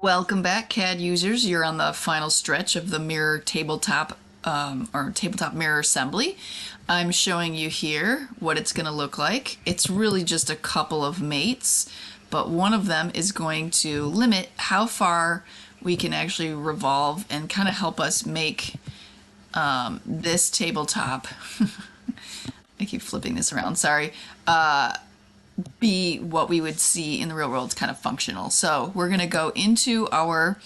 Welcome back, CAD users. You're on the final stretch of the mirror tabletop or tabletop mirror assembly. I'm showing you here what it's going to look like. It's really just a couple of mates, but one of them is going to limit how far we can actually revolve and kind of help us make this tabletop I keep flipping this around, sorry, be what we would see in the real world, kind of functional. So we're going to go into our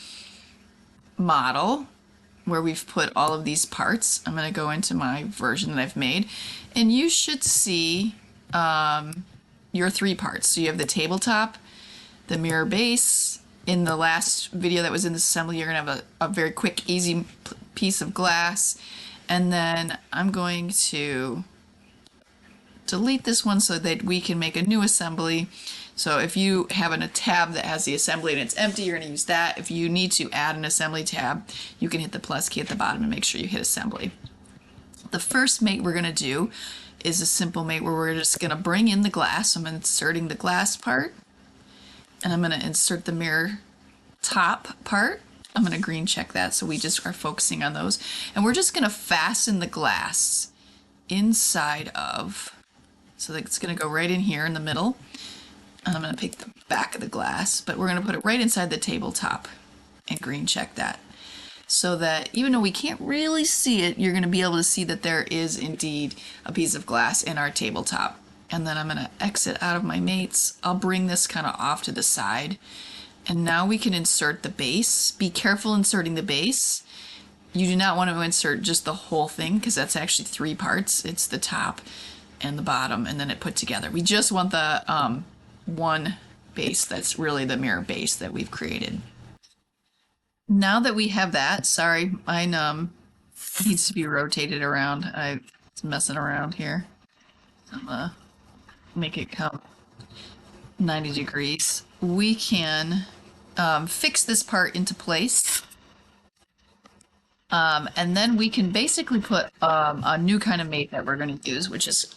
model where we've put all of these parts. I'm going to go into my version that I've made, and you should see your three parts. So you have the tabletop, the mirror base. In the last video that was in this assembly, you're going to have a very quick, easy piece of glass. And then I'm going to delete this one so that we can make a new assembly. So if you have a tab that has the assembly and it's empty, you're going to use that. If you need to add an assembly tab, you can hit the plus key at the bottom and make sure you hit assembly. The first mate we're going to do is a simple mate where we're just going to bring in the glass. I'm inserting the glass part, and I'm going to insert the mirror top part. I'm going to green check that so we just are focusing on those. And we're just going to fasten the glass inside of, so that it's going to go right in here in the middle. And I'm going to pick the back of the glass, but we're going to put it right inside the tabletop and green check that. So that even though we can't really see it, you're going to be able to see that there is indeed a piece of glass in our tabletop. And then I'm going to exit out of my mates. I'll bring this kind of off to the side. And now we can insert the base. Be careful inserting the base. You do not want to insert just the whole thing because that's actually three parts. It's the top and the bottom, and then it put together. We just want the one base that's really the mirror base that we've created. Now that we have that, sorry, mine needs to be rotated around. I'm messing around here. I'm gonna make it come 90 degrees. We can fix this part into place. And then we can basically put a new kind of mate that we're going to use, which is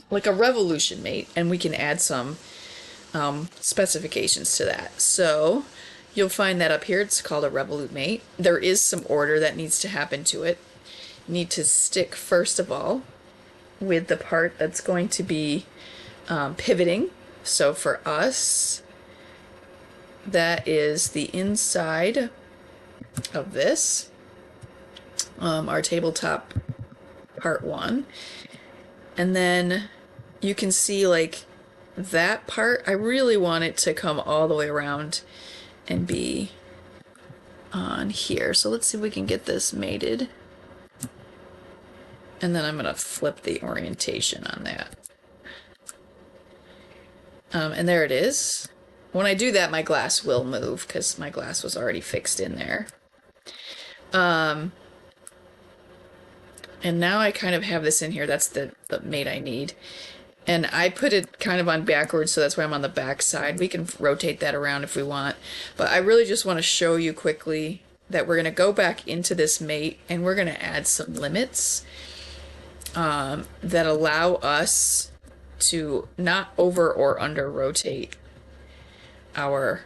like a revolution mate, and we can add some specifications to that. So you'll find that up here. It's called a revolute mate. There is some order that needs to happen to it. You need to stick first of all with the part that's going to be pivoting. So for us, that is the inside of this, our tabletop part one. And then you can see like that part, I really want it to come all the way around and be on here. So let's see if we can get this mated. And then I'm going to flip the orientation on that. And there it is. When I do that, my glass will move because my glass was already fixed in there. And now I kind of have this in here. That's the mate I need. And I put it kind of on backwards, so that's why I'm on the back side. We can rotate that around if we want. But I really just want to show you quickly that we're going to go back into this mate and we're going to add some limits that allow us to not over or under rotate our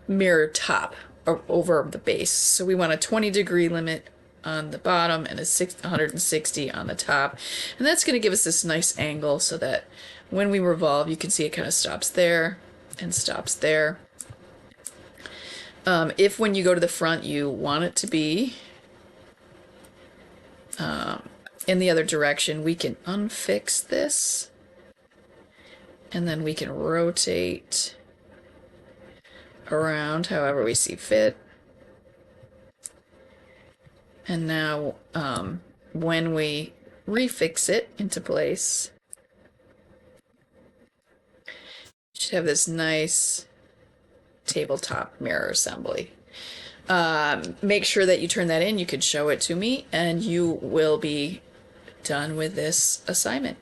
mirror top over the base. So we want a 20-degree limit on the bottom and a 160 on the top, and that's going to give us this nice angle so that when we revolve, you can see it kind of stops there and stops there. If when you go to the front you want it to be in the other direction, we can unfix this and then we can rotate around however we see fit. And now when we refix it into place, you should have this nice tabletop mirror assembly. Make sure that you turn that in. You could show it to me and you will be done with this assignment.